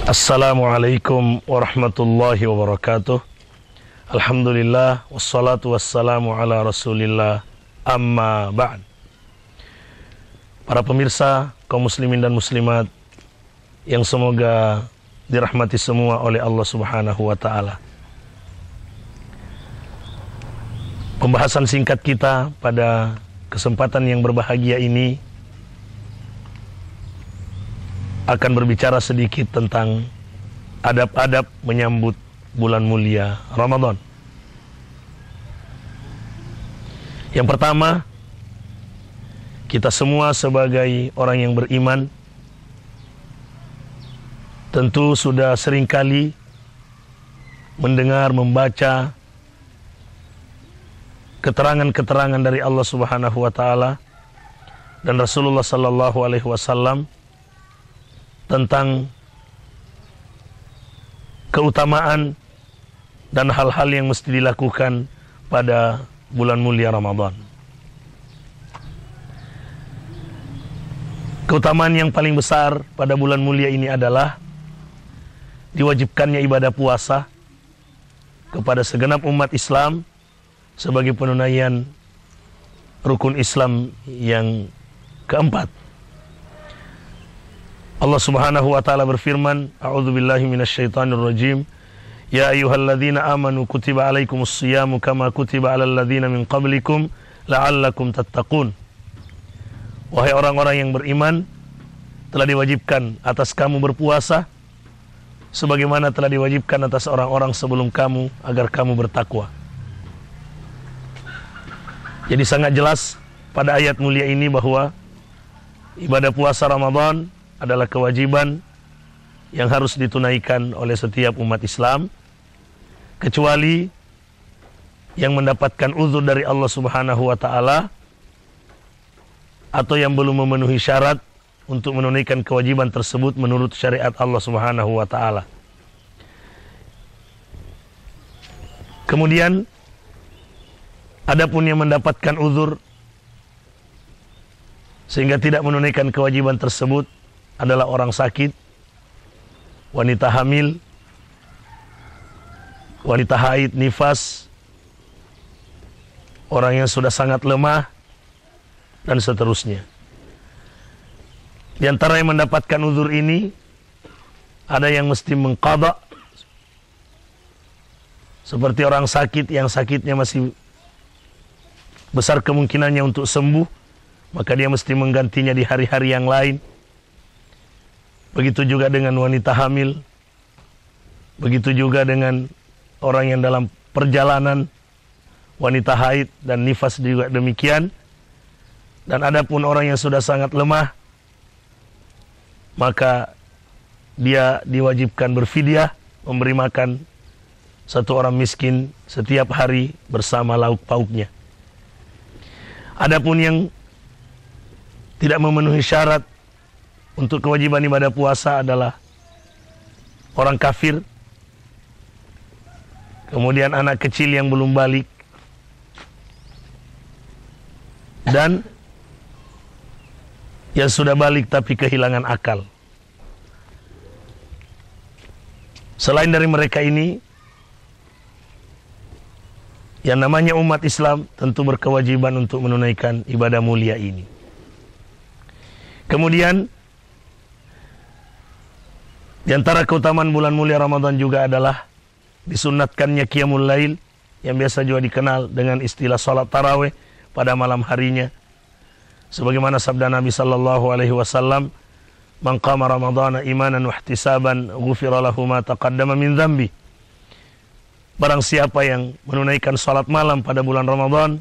Assalamualaikum warahmatullahi wabarakatuh. Alhamdulillah wassalatu wassalamu ala Rasulillah, amma ba'd. Para pemirsa, kaum muslimin dan muslimat yang semoga dirahmati semua oleh Allah Subhanahu wa taala. Pembahasan singkat kita pada kesempatan yang berbahagia ini akan berbicara sedikit tentang adab-adab menyambut bulan mulia Ramadan. Yang pertama, kita semua sebagai orang yang beriman tentu sudah seringkali mendengar, membaca keterangan-keterangan dari Allah Subhanahu wa taala dan Rasulullah sallallahu alaihi wasallam tentang keutamaan dan hal-hal yang mesti dilakukan pada bulan mulia Ramadan. Keutamaan yang paling besar pada bulan mulia ini adalah diwajibkannya ibadah puasa kepada segenap umat Islam sebagai penunaian rukun Islam yang keempat. Allah Subhanahu wa taala berfirman, a'udzubillahi minasyaitonir rajim, ya ayyuhalladzina amanu kutiba alaikumus shiyamu kama kutiba alal ladzina min qablikum la'allakum tattaqun. Wahai orang-orang yang beriman, telah diwajibkan atas kamu berpuasa sebagaimana telah diwajibkan atas orang-orang sebelum kamu agar kamu bertakwa. Jadi sangat jelas pada ayat mulia ini bahwa ibadah puasa Ramadan adalah kewajiban yang harus ditunaikan oleh setiap umat Islam, kecuali yang mendapatkan uzur dari Allah Subhanahu wa taala atau yang belum memenuhi syarat untuk menunaikan kewajiban tersebut menurut syariat Allah Subhanahu wa taala. Kemudian adapun yang mendapatkan uzur sehingga tidak menunaikan kewajiban tersebut adalah orang sakit, wanita hamil, wanita haid, nifas, orang yang sudah sangat lemah, dan seterusnya. Di antara yang mendapatkan uzur ini, ada yang mesti mengqadha, seperti orang sakit yang sakitnya masih besar kemungkinannya untuk sembuh, maka dia mesti menggantinya di hari-hari yang lain. Begitu juga dengan wanita hamil, begitu juga dengan orang yang dalam perjalanan, wanita haid dan nifas juga demikian. Dan adapun orang yang sudah sangat lemah, maka dia diwajibkan berfidyah, memberi makan satu orang miskin setiap hari bersama lauk pauknya. Adapun yang tidak memenuhi syarat untuk kewajiban ibadah puasa adalah orang kafir, kemudian anak kecil yang belum balik, dan yang sudah balik tapi kehilangan akal. Selain dari mereka ini, yang namanya umat Islam tentu berkewajiban untuk menunaikan ibadah mulia ini. Kemudian di antara keutamaan bulan mulia Ramadan juga adalah disunnatkannya qiyamul lail, yang biasa juga dikenal dengan istilah salat tarawih pada malam harinya. Sebagaimana sabda Nabi sallallahu alaihi wasallam, "Man qama ramadhana imanan wa ihtisaban, ghufira lahu ma taqaddama min dzambi." Barang siapa yang menunaikan salat malam pada bulan Ramadan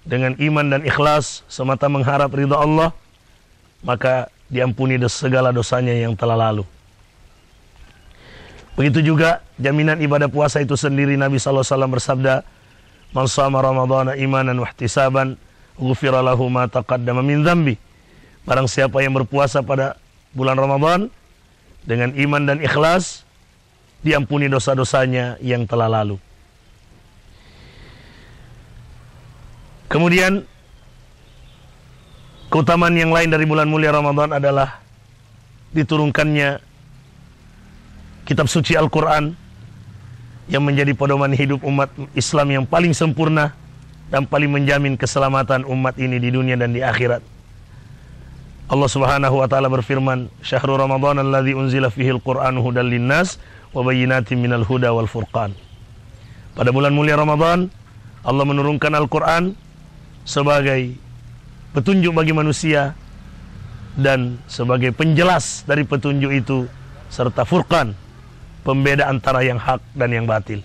dengan iman dan ikhlas semata mengharap ridha Allah, maka diampuni segala dosanya yang telah lalu. Begitu juga jaminan ibadah puasa itu sendiri. Nabi sallallahu alaihi wasallam bersabda, "Man shama ramadhana imanan wa ihtisaban, ghufira lahu ma taqaddama min dzambi." Barang siapa yang berpuasa pada bulan Ramadan dengan iman dan ikhlas, diampuni dosa-dosanya yang telah lalu. Kemudian keutamaan yang lain dari bulan mulia Ramadan adalah diturunkannya kitab suci Al-Quran yang menjadi pedoman hidup umat Islam yang paling sempurna dan paling menjamin keselamatan umat ini di dunia dan di akhirat. Allah Subhanahu wa taala berfirman, "Syahrul Ramadan alladzi unzila fihi al-Qur'anu hudal linnas wa bayyinatin minal huda wal furqan." Pada bulan mulia Ramadan, Allah menurunkan Al-Quran sebagai petunjuk bagi manusia dan sebagai penjelas dari petunjuk itu, serta furqan, pembeda antara yang hak dan yang batil.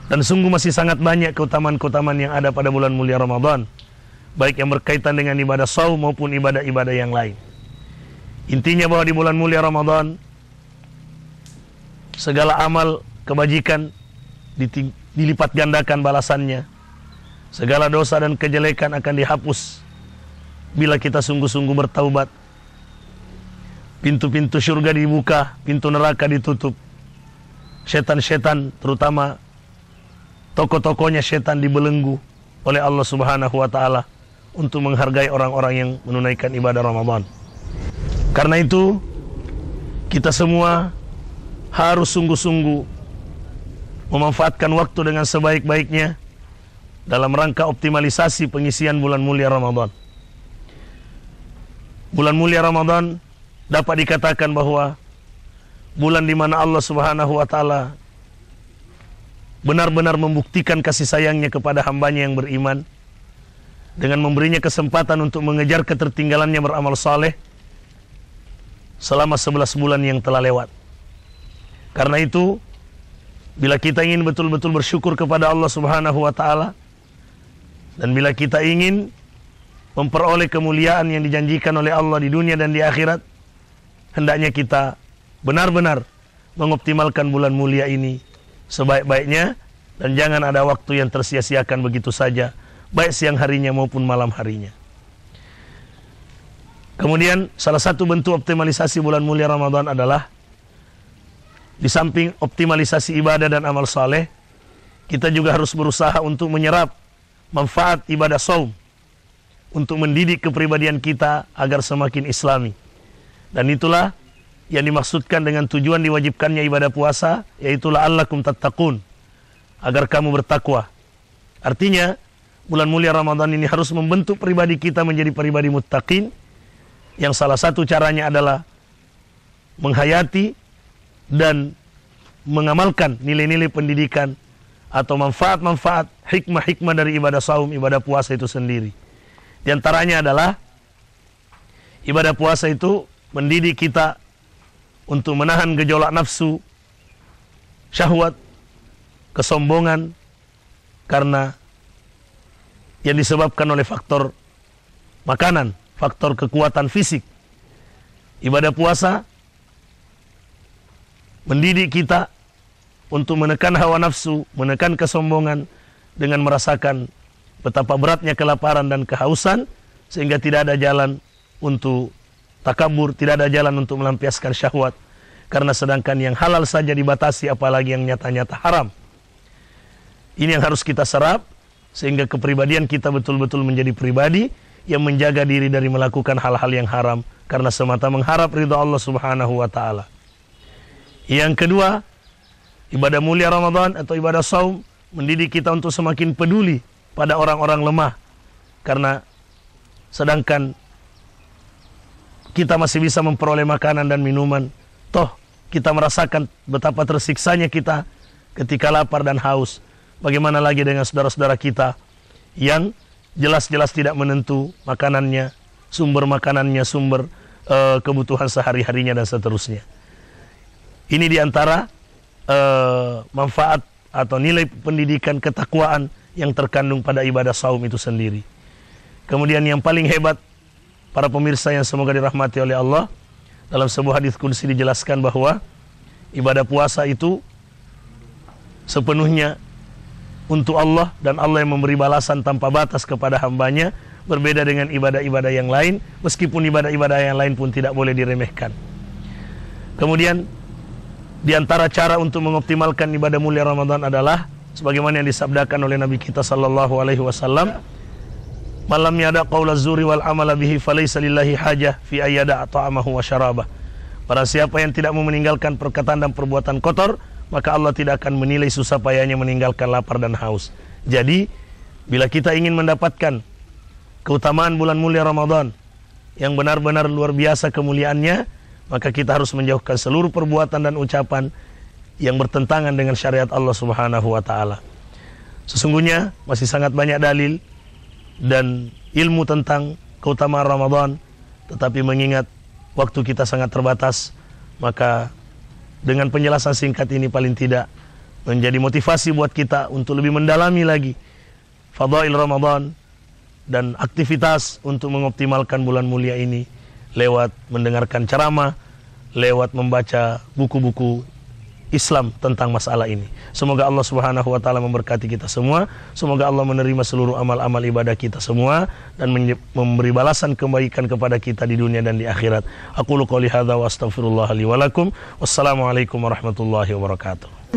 Dan sungguh masih sangat banyak keutamaan-keutamaan yang ada pada bulan mulia Ramadan, baik yang berkaitan dengan ibadah shaum maupun ibadah-ibadah yang lain. Intinya bahwa di bulan mulia Ramadan, segala amal kebajikan dilipat gandakan balasannya. Segala dosa dan kejelekan akan dihapus bila kita sungguh-sungguh bertaubat. Pintu-pintu surga dibuka, pintu neraka ditutup. Setan-setan, terutama tokoh-tokohnya setan, dibelenggu oleh Allah Subhanahu wa taala untuk menghargai orang-orang yang menunaikan ibadah Ramadan. Karena itu, kita semua harus sungguh-sungguh memanfaatkan waktu dengan sebaik-baiknya dalam rangka optimalisasi pengisian bulan mulia Ramadan. Bulan mulia Ramadan dapat dikatakan bahwa bulan di mana Allah Subhanahu wa taala benar-benar membuktikan kasih sayangnya kepada hambanya yang beriman dengan memberinya kesempatan untuk mengejar ketertinggalannya beramal saleh selama 11 bulan yang telah lewat. Karena itu, bila kita ingin betul-betul bersyukur kepada Allah Subhanahu wa taala, dan bila kita ingin memperoleh kemuliaan yang dijanjikan oleh Allah di dunia dan di akhirat, hendaknya kita benar-benar mengoptimalkan bulan mulia ini sebaik-baiknya, dan jangan ada waktu yang tersia-siakan begitu saja, baik siang harinya maupun malam harinya. Kemudian salah satu bentuk optimalisasi bulan mulia Ramadan adalah, di samping optimalisasi ibadah dan amal saleh, kita juga harus berusaha untuk menyerap manfaat ibadah shaum untuk mendidik kepribadian kita agar semakin islami. Dan itulah yang dimaksudkan dengan tujuan diwajibkannya ibadah puasa, yaitu la'allakum tattaqun, agar kamu bertakwa. Artinya, bulan mulia Ramadan ini harus membentuk pribadi kita menjadi pribadi muttaqin, yang salah satu caranya adalah menghayati dan mengamalkan nilai-nilai pendidikan atau manfaat-manfaat, hikmah-hikmah dari ibadah saum, ibadah puasa itu sendiri. Di antaranya adalah ibadah puasa itu mendidik kita untuk menahan gejolak nafsu, syahwat, kesombongan, karena yang disebabkan oleh faktor makanan, faktor kekuatan fisik. Ibadah puasa mendidik kita untuk menekan hawa nafsu, menekan kesombongan dengan merasakan betapa beratnya kelaparan dan kehausan, sehingga tidak ada jalan untuk takabur, tidak ada jalan untuk melampiaskan syahwat. Karena sedangkan yang halal saja dibatasi, apalagi yang nyata-nyata haram. Ini yang harus kita serap, sehingga kepribadian kita betul-betul menjadi pribadi yang menjaga diri dari melakukan hal-hal yang haram, karena semata mengharap ridha Allah Subhanahu wa ta'ala. Yang kedua, ibadah mulia Ramadan atau ibadah saum mendidik kita untuk semakin peduli pada orang-orang lemah. Karena sedangkan kita masih bisa memperoleh makanan dan minuman, toh kita merasakan betapa tersiksanya kita ketika lapar dan haus. Bagaimana lagi dengan saudara-saudara kita yang jelas-jelas tidak menentu makanannya, sumber makanannya, sumber kebutuhan sehari-harinya dan seterusnya. Ini diantara manfaat atau nilai pendidikan ketakwaan yang terkandung pada ibadah saum itu sendiri. Kemudian yang paling hebat, para pemirsa yang semoga dirahmati oleh Allah, dalam sebuah hadis qudsi dijelaskan bahwa ibadah puasa itu sepenuhnya untuk Allah, dan Allah yang memberi balasan tanpa batas kepada hambanya, berbeda dengan ibadah-ibadah yang lain, meskipun ibadah-ibadah yang lain pun tidak boleh diremehkan. Kemudian di antara cara untuk mengoptimalkan ibadah mulia Ramadan adalah sebagaimana yang disabdakan oleh Nabi kita sallallahu alaihi wasallam, "Malam yada qaula zuri wal amala bihi falaysa lillahi hajah fi ayyada ta'amahu wa syarabah." Barang siapa yang tidak mau meninggalkan perkataan dan perbuatan kotor, maka Allah tidak akan menilai susah payahnya meninggalkan lapar dan haus. Jadi, bila kita ingin mendapatkan keutamaan bulan mulia Ramadan yang benar-benar luar biasa kemuliaannya, maka kita harus menjauhkan seluruh perbuatan dan ucapan yang bertentangan dengan syariat Allah Subhanahu wa taala. Sesungguhnya masih sangat banyak dalil dan ilmu tentang keutamaan Ramadan, tetapi mengingat waktu kita sangat terbatas, maka dengan penjelasan singkat ini paling tidak menjadi motivasi buat kita untuk lebih mendalami lagi fadail Ramadan dan aktivitas untuk mengoptimalkan bulan mulia ini lewat mendengarkan ceramah, lewat membaca buku-buku Islam tentang masalah ini. Semoga Allah Subhanahu wa taala memberkati kita semua. Semoga Allah menerima seluruh amal-amal ibadah kita semua dan memberi balasan kebaikan kepada kita di dunia dan di akhirat. Aqulu qouli hadza wa astaghfirullah li wa lakum. Wassalamualaikum warahmatullahi wabarakatuh.